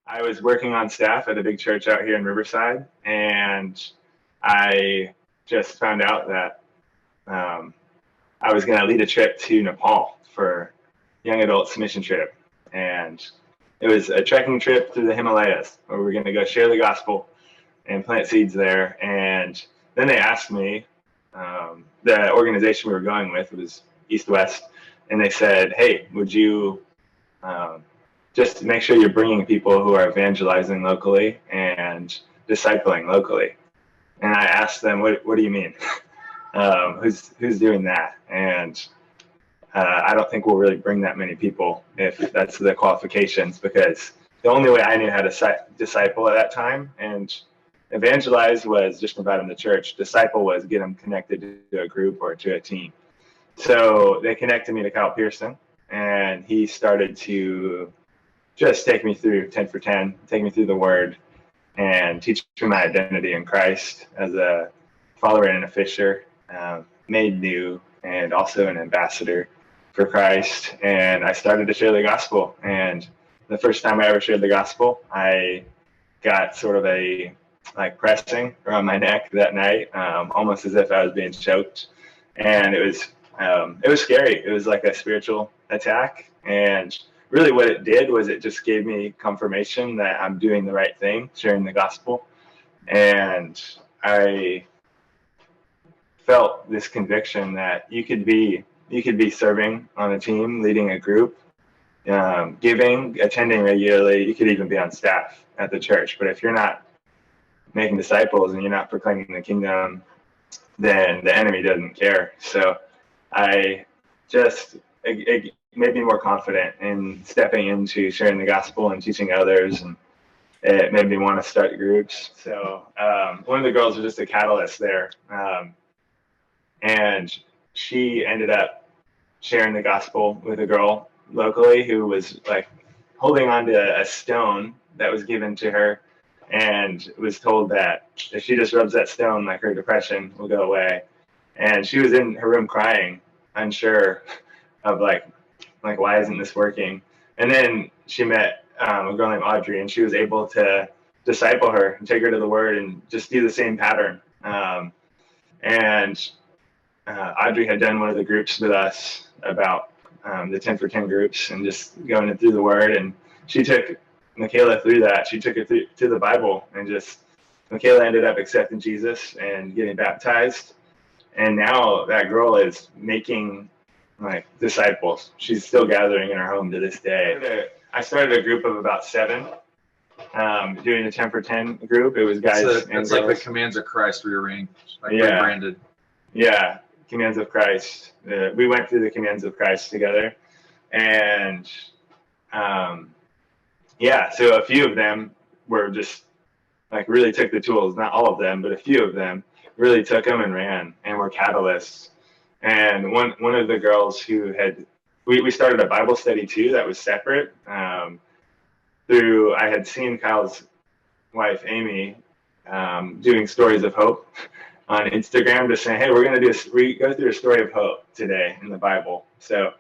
I was working on staff at a big church out here in Riverside, and I just found out that um, I was going to lead a trip to Nepal for young adults mission trip. And it was a trekking trip through the Himalayas where we were going to go share the gospel and plant seeds there. And then they asked me, the organization we were going with was East West, and they said, hey, would you um, just make sure you're bringing people who are evangelizing locally and discipling locally? And I asked them, what do you mean? Who's doing that? And I don't think we'll really bring that many people if that's the qualifications, because the only way I knew how to disciple at that time and evangelize was just invite them to church. Disciple was get them connected to a group or to a team. So they connected me to Kyle Pearson, and he started to just take me through 10 for 10, take me through the Word, and teach me my identity in Christ as a follower and a fisher, made new, and also an ambassador for Christ. And I started to share the gospel. And the first time I ever shared the gospel, I got sort of a pressing around my neck that night, almost as if I was being choked. And it was scary. It was like a spiritual attack. And really what it did was it just gave me confirmation that I'm doing the right thing, sharing the gospel. And I felt this conviction that you could be serving on a team, leading a group, giving, attending regularly. You could even be on staff at the church. But if you're not making disciples and you're not proclaiming the kingdom, then the enemy doesn't care. So it made me more confident in stepping into sharing the gospel and teaching others, and it made me want to start groups. So one of the girls was just a catalyst there, and she ended up sharing the gospel with a girl locally who was holding on to a stone that was given to her, and was told that if she just rubs that stone, her depression will go away. And she was in her room crying, unsure of why isn't this working? And then she met a girl named Audrey, and she was able to disciple her and take her to the Word and just do the same pattern. And Audrey had done one of the groups with us about the 10 for 10 groups and just going through the Word. And she took Michaela through that. She took her to the Bible, and Michaela ended up accepting Jesus and getting baptized. And now that girl is making disciples. She's still gathering in her home to this day. I started a group of about 7, doing the 10 for 10 group. It was guys. It's like the Commands of Christ rearranged, rebranded. Yeah, Commands of Christ. We went through the Commands of Christ together, and so a few of them were just really took the tools. Not all of them, but a few of them really took them and ran and were catalysts. And one of the girls who we started a Bible study too that was separate. I had seen Kyle's wife Amy doing stories of hope on Instagram, just saying, hey, we're going to go through a story of hope today in the Bible. So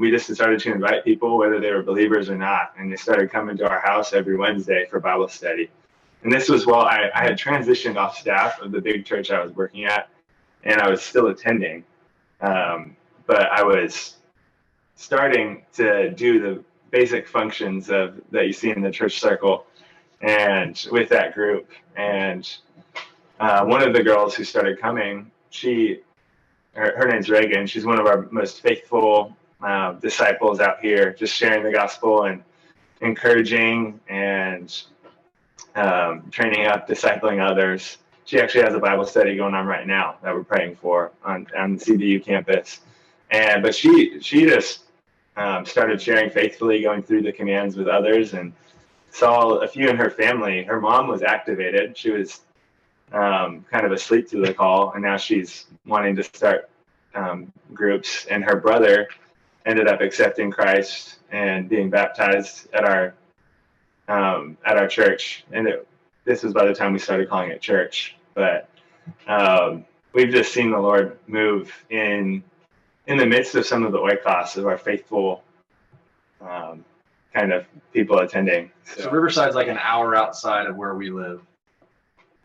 we just started to invite people, whether they were believers or not, and they started coming to our house every Wednesday for Bible study. And this was while I had transitioned off staff of the big church I was working at, and I was still attending, but I was starting to do the basic functions that you see in the church circle, and with that group. And one of the girls who started coming, her name's Reagan. She's one of our most faithful disciples out here, just sharing the gospel and encouraging and training up, discipling others. She actually has a Bible study going on right now that we're praying for on the CBU campus. But she just started sharing faithfully, going through the commands with others, and saw a few in her family. Her mom was activated. She was kind of asleep to the call, and now she's wanting to start groups. And her brother ended up accepting Christ and being baptized at our church. And this was by the time we started calling it church. But we've just seen the Lord move in the midst of some of the oikos of our faithful kind of people attending. So Riverside's like an hour outside of where we live.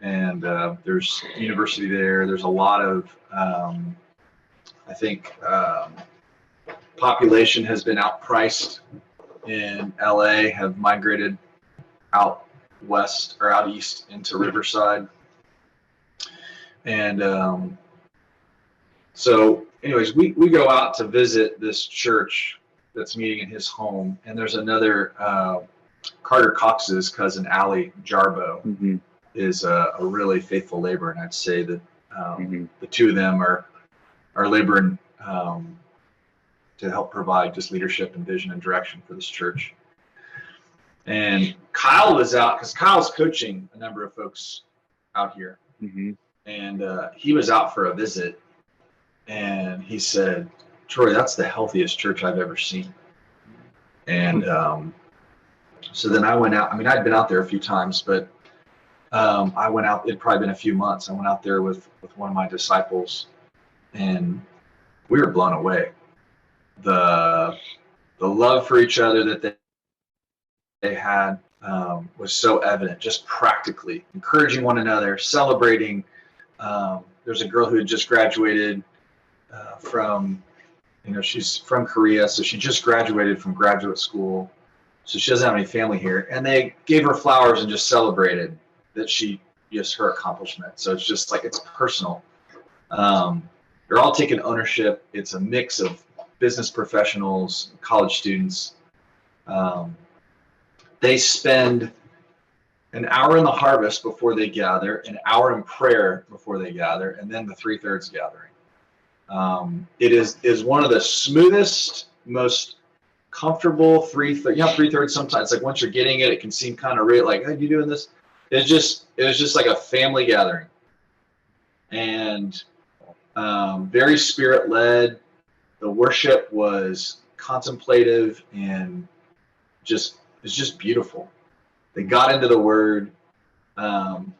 And there's university there. There's a lot of, I think, population has been outpriced in LA, have migrated out west or out east into Riverside. And so anyways, we go out to visit this church that's meeting in his home. And there's another, Carter Cox's cousin, Allie Jarbo, is a really faithful laborer. And I'd say that the two of them are laboring to help provide just leadership and vision and direction for this church. And Kyle was out because Kyle's coaching a number of folks out here. And he was out for a visit. And he said, Troy, that's the healthiest church I've ever seen. And so then I went out. I mean, I'd been out there a few times, but I went out, it'd probably been a few months. I went out there with one of my disciples, and we were blown away. The love for each other that they had was so evident, just practically encouraging one another, celebrating. There's a girl who had just graduated from, she's from Korea, so she just graduated from graduate school. So she doesn't have any family here, and they gave her flowers and just celebrated that her accomplishment. So it's just like, it's personal. They're all taking ownership. It's a mix of business professionals, college students. They spend an hour in the harvest before they gather, an hour in prayer before they gather, and then the 3/3 gathering. It is one of the smoothest, most comfortable 3/3. 3/3 sometimes, like once you're getting it, it can seem kind of real, like, hey, you doing this? It was just like a family gathering, and very spirit led. The worship was contemplative and it's just beautiful. They got into the word, and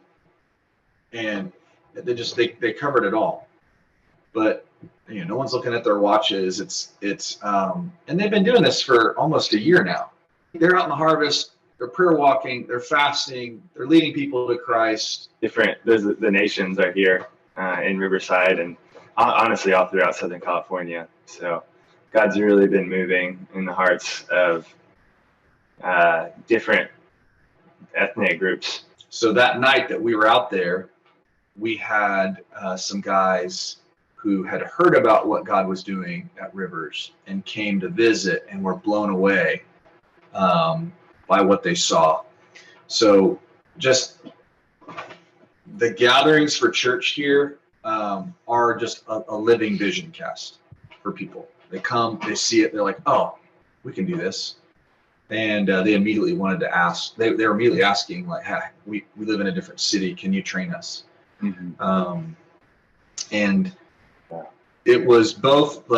they covered it all. But no one's looking at their watches. And they've been doing this for almost a year now. They're out in the harvest. They're prayer walking, they're fasting, they're leading people to Christ. The nations are here in Riverside, and honestly all throughout Southern California. So God's really been moving in the hearts of different ethnic groups. So that night that we were out there, we had some guys who had heard about what God was doing at Rivers and came to visit and were blown away by what they saw. So just the gatherings for church here are just a living vision cast for people. They come, they see it, they're like, oh, we can do this. And they immediately wanted to ask, they were immediately asking, like, hey, we live in a different city, can you train us? And it was both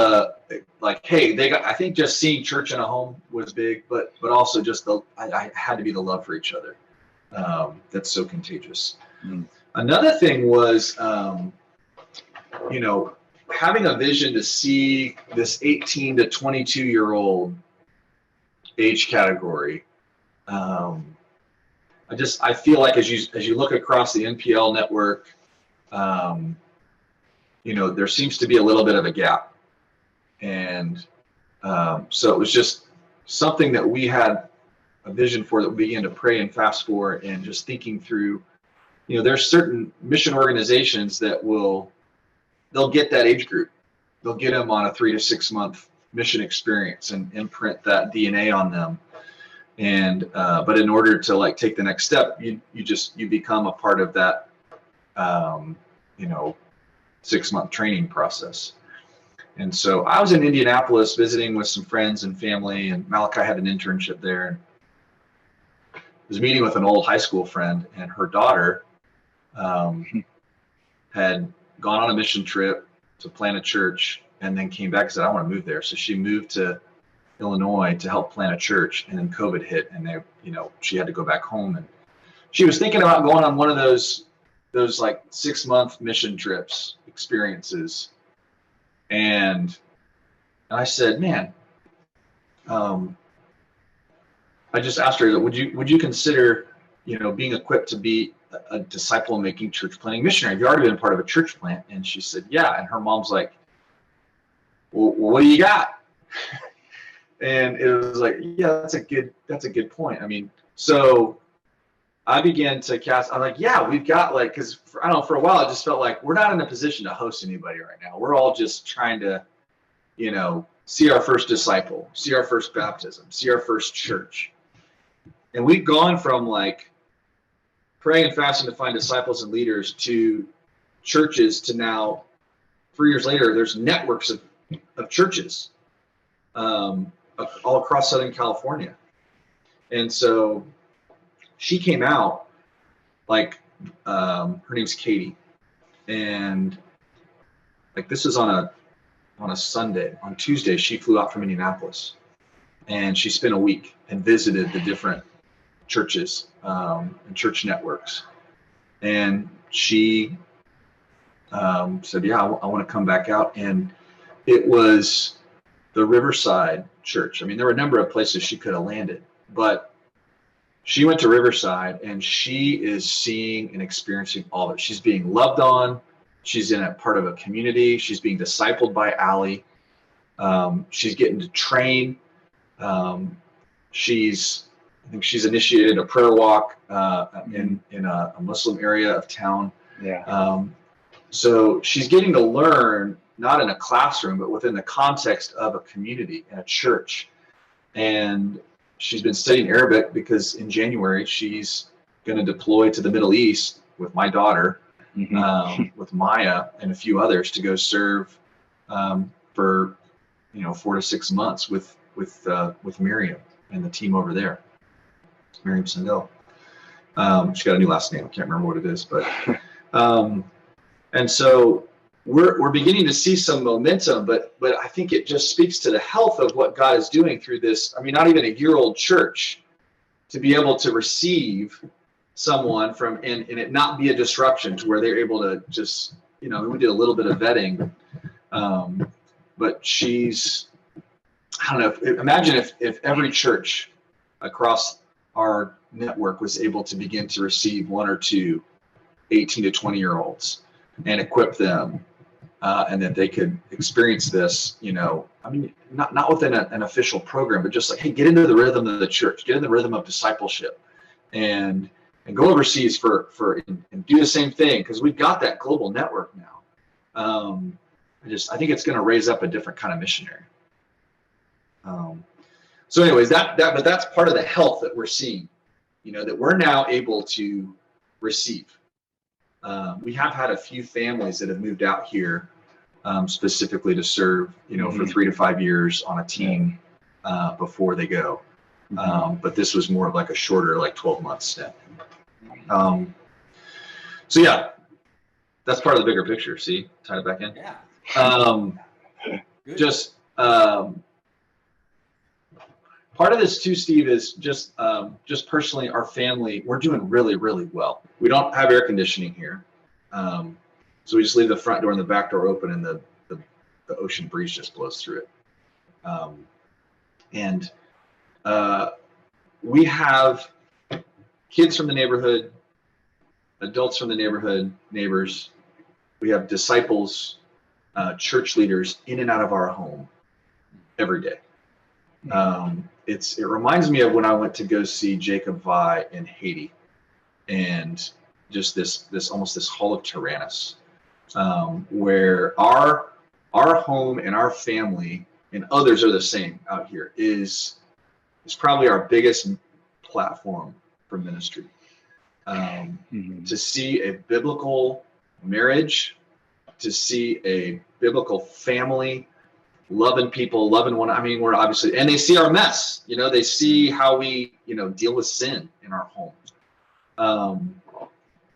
like, hey, I think just seeing church in a home was big, but also just I had to be the love for each other. That's so contagious. Another thing was, having a vision to see this 18 to 22-year-old age category. I feel like as you look across the NPL network, there seems to be a little bit of a gap. And so it was just something that we had a vision for, that we began to pray and fast for, and just thinking through, there's certain mission organizations that they'll get that age group. They'll get them on a 3 to 6 month mission experience and imprint that DNA on them. And but in order to take the next step, you become a part of that 6 month training process. And so I was in Indianapolis visiting with some friends and family, and Malachi had an internship there. I was meeting with an old high school friend, and her daughter had gone on a mission trip to plant a church, and then came back and said, I want to move there. So she moved to Illinois to help plant a church, and then COVID hit, and she had to go back home. And she was thinking about going on one of those 6 month mission trips experiences. And I said, man, I just asked her, would you consider, being equipped to be a disciple-making church planting missionary? Have you already been part of a church plant? And she said, yeah. And her mom's like, well, what do you got? And it was like, yeah, that's a good point. I mean, so I began to cast. I'm like, yeah, we've got like, because I don't know, for a while, it just felt like we're not in a position to host anybody right now. We're all just trying to, see our first disciple, see our first baptism, see our first church. And we've gone from like praying and fasting to find disciples and leaders to churches to now, 3 years later, there's networks of churches all across Southern California. And so she came out, like, her name's Katie. And like, this is on a Sunday. On Tuesday, she flew out from Indianapolis. And she spent a week and visited the different churches and church networks. And she said, yeah, I want to come back out. And it was the Riverside Church. I mean, there were a number of places she could have landed, but she went to Riverside, and she is seeing and experiencing all of it. She's being loved on. She's in a part of a community. She's being discipled by Allie. She's getting to train. I think she's initiated a prayer walk in a Muslim area of town. Yeah. So she's getting to learn, not in a classroom, but within the context of a community and a church. And she's been studying Arabic because in January she's going to deploy to the Middle East with my daughter, with Maya and a few others, to go serve for 4 to 6 months with Miriam and the team over there. Miriam Sandel. She's got a new last name. I can't remember what it is, but and so we're beginning to see some momentum, but I think it just speaks to the health of what God is doing through this. I mean, not even a year-old church, to be able to receive someone from and it not be a disruption to where they're able to just, we did a little bit of vetting, but she's, I don't know, imagine if every church across our network was able to begin to receive 1 or 2 18 to 20-year-olds and equip them, and that they could experience this, I mean, not within an official program, but just like, hey, get into the rhythm of the church, get in the rhythm of discipleship, and go overseas and do the same thing, because we've got that global network now. I think it's going to raise up a different kind of missionary. So anyways, but that's part of the health that we're seeing, that we're now able to receive. We have had a few families that have moved out here specifically to serve, for 3 to 5 years on a team before they go. But this was more of like a shorter, like 12-month stint. So yeah, that's part of the bigger picture. See, tie it back in. Yeah. Just part of this too, Steve, is just personally, our family, we're doing really, really well. We don't have air conditioning here. So we just leave the front door and the back door open, and the ocean breeze just blows through it. And we have kids from the neighborhood, adults from the neighborhood, neighbors. We have disciples, church leaders in and out of our home every day. It reminds me of when I went to go see Jacob Vi in Haiti, and just this almost this Hall of Tyrannus, where our home and our family and others are the same out here is probably our biggest platform for ministry. To see a biblical marriage, to see a biblical family, loving people, loving one. I mean, we're obviously, and they see our mess, they see how we, deal with sin in our home.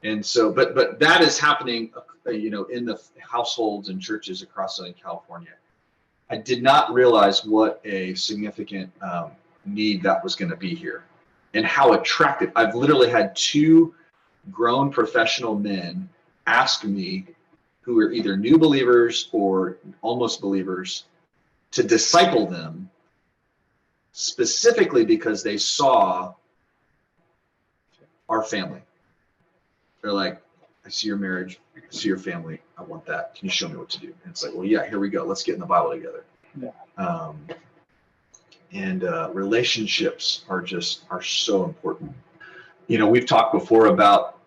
And so, but that is happening, in the households and churches across Southern California. I did not realize what a significant need that was going to be here, and how attractive. I've literally had 2 grown professional men ask me, who are either new believers or almost believers, to disciple them specifically because they saw our family. They're like, I see your marriage, I see your family, I want that. Can you show me what to do? And it's like, well, yeah, here we go. Let's get in the Bible together. Yeah. Relationships are so important. You know, we've talked before about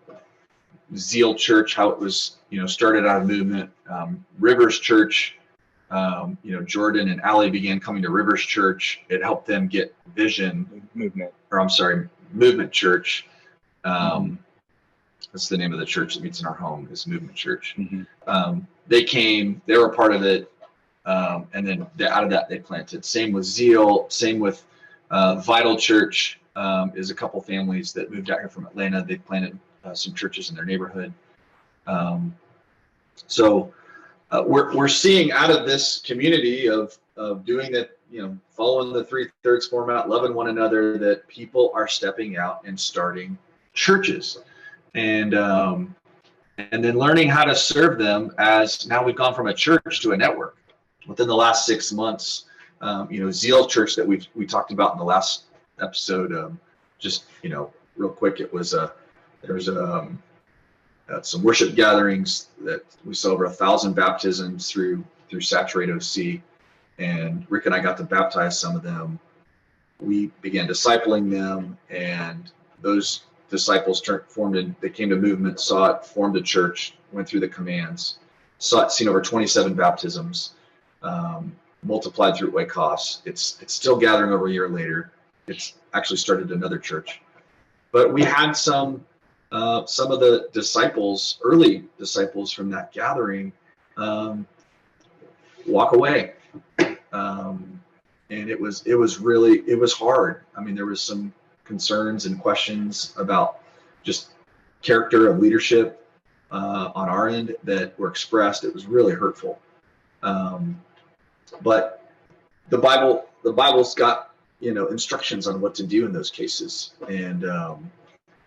Zeal Church, how it was, you know, started out of movement. Rivers Church, you know, Jordan and Allie began coming to Rivers Church. It helped them get vision. Movement Church. That's the name of the church that meets in our home, is Movement Church. Mm-hmm. They came, they were part of it, and then out of that they planted. Same with Zeal, same with Vital Church, is a couple families that moved out here from Atlanta. They planted some churches in their neighborhood. So we're seeing out of this community of doing that, you know, following the 3/3 format, loving one another, that people are stepping out and starting churches, and then learning how to serve them. As now we've gone from a church to a network within the last 6 months. You know, Zeal Church that we talked about in the last episode. Just, you know, real quick, it was there's some worship gatherings that we saw over 1,000 baptisms through Saturate OC, and Rick and I got to baptize some of them. We began discipling them, and those disciples they came to Movement, saw it, formed a church, went through the commands, seen over 27 baptisms, multiplied through Waycross. It's still gathering over a year later. It's actually started another church, but we had some of the disciples, early disciples from that gathering, walk away, and it was hard. I mean, there was some concerns and questions about just character of leadership on our end that were expressed. It was really hurtful, but the Bible's got, you know, instructions on what to do in those cases, and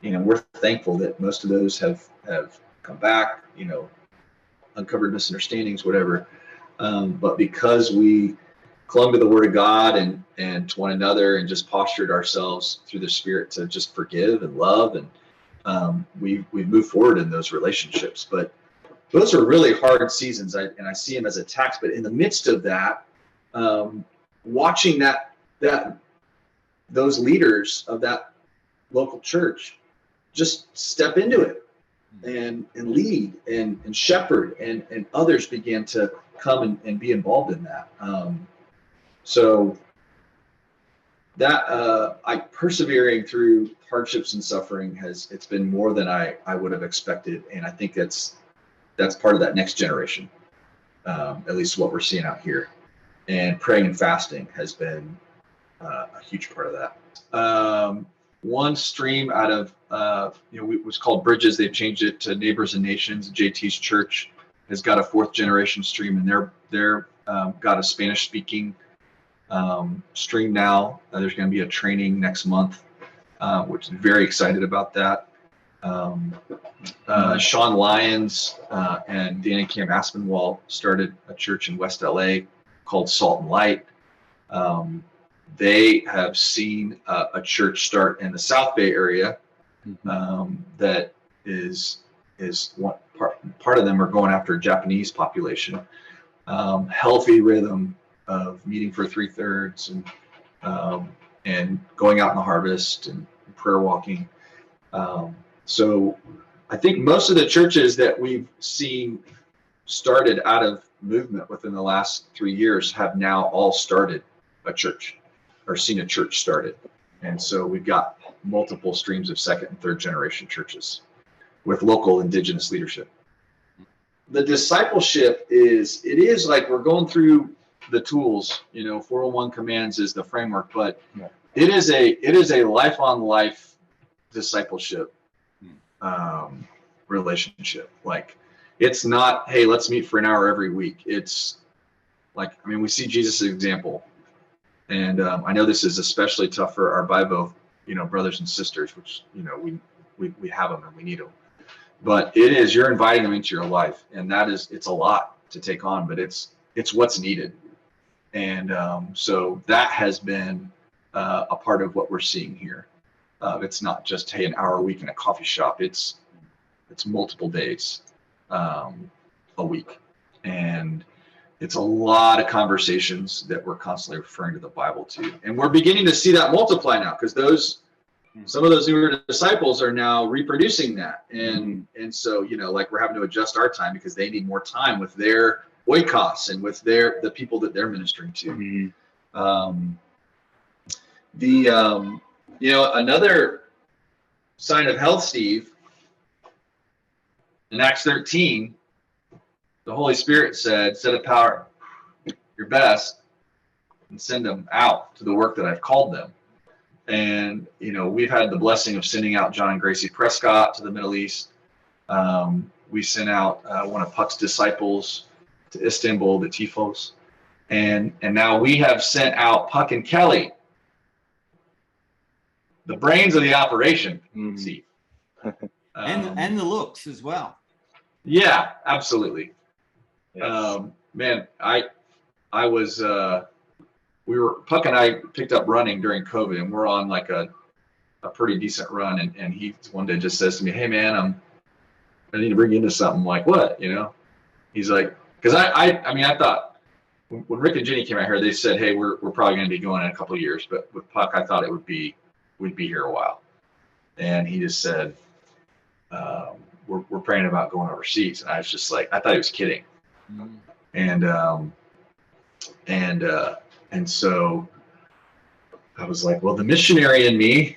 you know, we're thankful that most of those have come back, you know, uncovered misunderstandings, whatever. But because we clung to the Word of God and to one another, and just postured ourselves through the Spirit to just forgive and love, and we've moved forward in those relationships. But those are really hard seasons, and I see them as attacks. But in the midst of that, watching those leaders of that local church just step into it and lead and shepherd, and others began to come and be involved in that. So that persevering through hardships and suffering it's been more than I would have expected, and I think that's part of that next generation, at least what we're seeing out here. And praying and fasting has been a huge part of that. One stream out of it was called Bridges. They've changed it to Neighbors and Nations. JT's church has got a 4th generation stream, and they're got a Spanish speaking stream now. There's going to be a training next month, which is very excited about that. Sean Lyons and Danny Cam Aspinwall started a church in West LA called Salt and Light. They have seen a church start in the South Bay area that is one part of them are going after a Japanese population. Healthy rhythm of meeting for 3/3 and going out in the harvest and prayer walking. So I think most of the churches that we've seen started out of Movement within the last 3 years have now all started a church or seen a church started. And so we've got multiple streams of 2nd and 3rd generation churches with local indigenous leadership. The discipleship is like we're going through the tools, 401 commands is the framework, but it is a life on life discipleship relationship. Like, it's not, hey, let's meet for an hour every week. It's like, we see Jesus' example. And I know this is especially tough for our Bible, brothers and sisters, which, we have them and we need them. But you're inviting them into your life. And it's a lot to take on, but it's what's needed. And so that has been a part of what we're seeing here. It's not just, hey, an hour a week in a coffee shop. It's multiple days a week. And it's a lot of conversations that we're constantly referring to the Bible to. And we're beginning to see that multiply now, because some of those newer disciples are now reproducing that. And so, like, we're having to adjust our time because they need more time with their oikos and with the people that they're ministering to. Another sign of health, Steve, in Acts 13, the Holy Spirit said, set apart your best and send them out to the work that I've called them. And, we've had the blessing of sending out John and Gracie Prescott to the Middle East. We sent out one of Puck's disciples to Istanbul, the Tifos. And now we have sent out Puck and Kelly, the brains of the operation, Steve. And the looks as well. Yeah, absolutely. Yes. Man, I was, Puck and I picked up running during COVID, and we're on like a pretty decent run. And he one day just says to me, hey man, I need to bring you into something. I'm like, what? He's like, because I thought when Rick and Jenny came out here, they said, hey, we're probably going to be going in a couple of years. But with Puck, I thought we'd be here a while. And he just said, we're praying about going overseas. And I was just like, I thought he was kidding. And so I was like, well, the missionary in me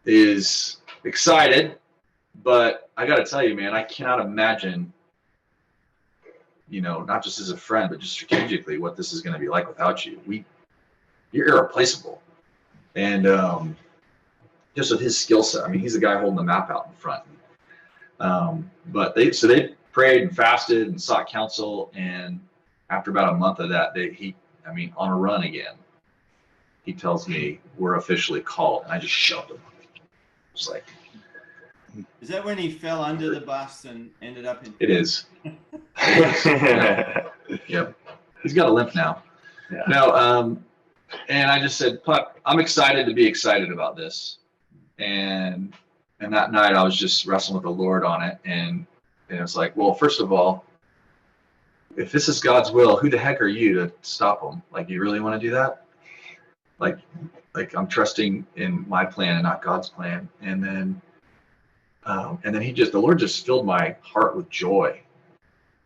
is excited, but I got to tell you, man, I cannot imagine, not just as a friend, but just strategically what this is going to be like without you. You're irreplaceable. And just with his skill set, he's the guy holding the map out in front. But they prayed and fasted and sought counsel. And after about a month of that, on a run again, he tells me we're officially called. And I just shoved him. It's like, is that when he fell under the bus and ended up in? It is. Yeah. Yep. He's got a limp now. Yeah. No. And I just said, Puck, I'm excited to be excited about this. And that night I was just wrestling with the Lord on it. And it's like, well, first of all, if this is God's will, who the heck are you to stop him? Like, you really want to do that? Like I'm trusting in my plan and not God's plan. And then the Lord just filled my heart with joy.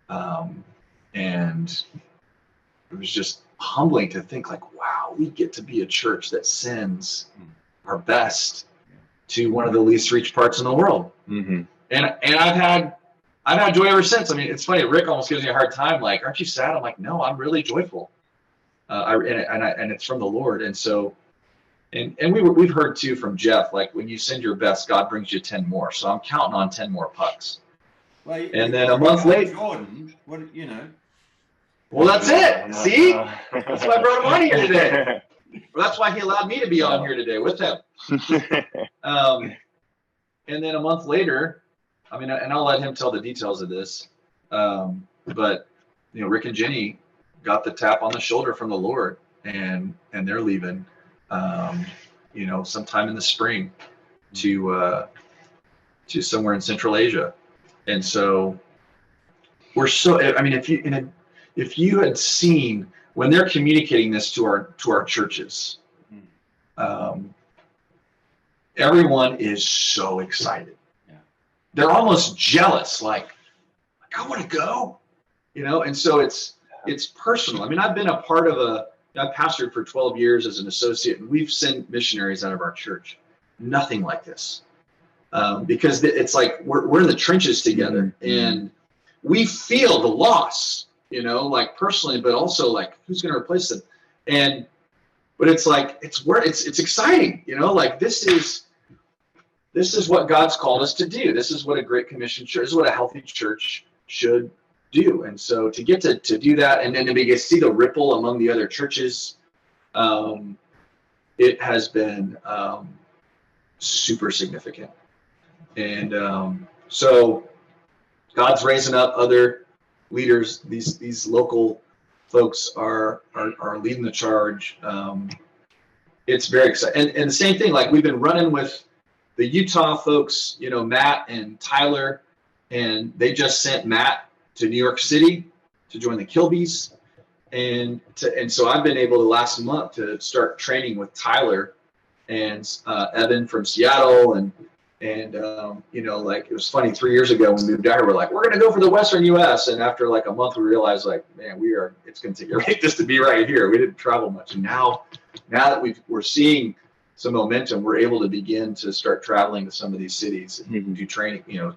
And it was just humbling to think like, wow, we get to be a church that sends our best to one of the least reached parts in the world. And I've had joy ever since. It's funny. Rick almost gives me a hard time. Like, aren't you sad? I'm like, no, I'm really joyful. And it's from the Lord. And so, and we've heard too from Jeff, like when you send your best, God brings you 10 more. So I'm counting on 10 more Pucks. Well, and then a month later, Jordan, well, that's it. See, that's why I brought him on here today. Well, that's why he allowed me to be on here today with him. And then a month later, and I'll let him tell the details of this. But Rick and Jenny got the tap on the shoulder from the Lord, and they're leaving, sometime in the spring to somewhere in Central Asia. And so we're so, if you had seen when they're communicating this to our churches, everyone is so excited. Yeah. They're almost jealous, like I want to go, and so it's personal. I've been a part of I've pastored for 12 years as an associate, and we've sent missionaries out of our church. Nothing like this. Because it's like we're in the trenches together, and we feel the loss, like personally, but also like who's going to replace them. But it's like it's exciting, like this is what God's called us to do. This is what a Great Commission church, this is what a healthy church should do. And so to get to do that, and then to see the ripple among the other churches, it has been super significant. And so God's raising up other leaders. These local folks are leading the charge. it's very exciting. And the same thing, like we've been running with the Utah folks, you know, Matt and Tyler, and they just sent Matt to New York City to join the Kilbys. And so I've been able to last month to start training with Tyler and Evan from Seattle. And you know, like it was funny, 3 years ago when we moved out here, we're like, we're going to go for the Western US. And after like a month, we realized like, man, it's going to take everything just to be right here. We didn't travel much. And now that we're seeing some momentum, we're able to begin to start traveling to some of these cities and do training, you know,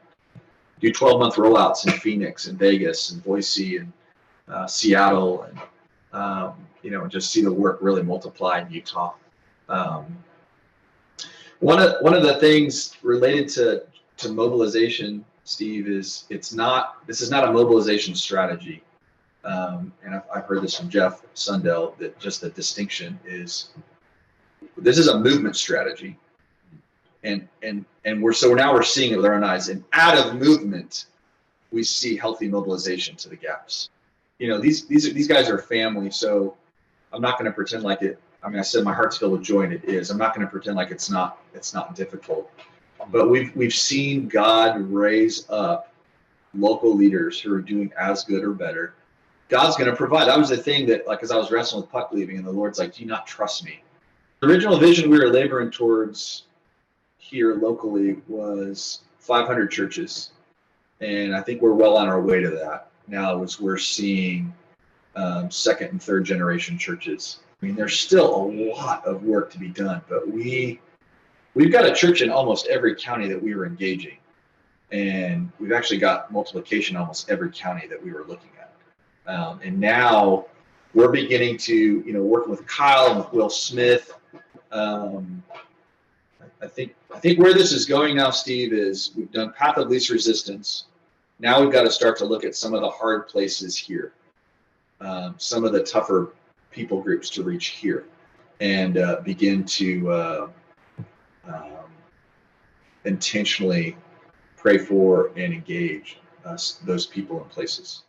do 12-month rollouts in Phoenix and Vegas and Boise and Seattle, and you know, just see the work really multiply in Utah. One of the things related to mobilization, Steve, is this is not a mobilization strategy, and I've heard this from Jeff Sundell, that just the distinction is this is a movement strategy, and we're seeing it with our own eyes, and out of movement we see healthy mobilization to the gaps. You know, these guys are family, so I'm not going to pretend like it. I mean, I said my heart's filled with joy, and it is. I'm not going to pretend like it's not difficult. But we've seen God raise up local leaders who are doing as good or better. God's going to provide. That was the thing that, like, as I was wrestling with puck leaving, and the Lord's like, "Do you not trust me?" The original vision we were laboring towards here locally was 500 churches, and I think we're well on our way to that. Now, as we're seeing second and third generation churches. I mean, there's still a lot of work to be done, but we've got a church in almost every county that we were engaging, and we've actually got multiplication in almost every county that we were looking at. And now we're beginning to, you know, working with Kyle and with Will Smith. I think where this is going now, Steve, is we've done Path of Least Resistance. Now we've got to start to look at some of the hard places here, some of the tougher people groups to reach here, and begin to intentionally pray for and engage those people and places.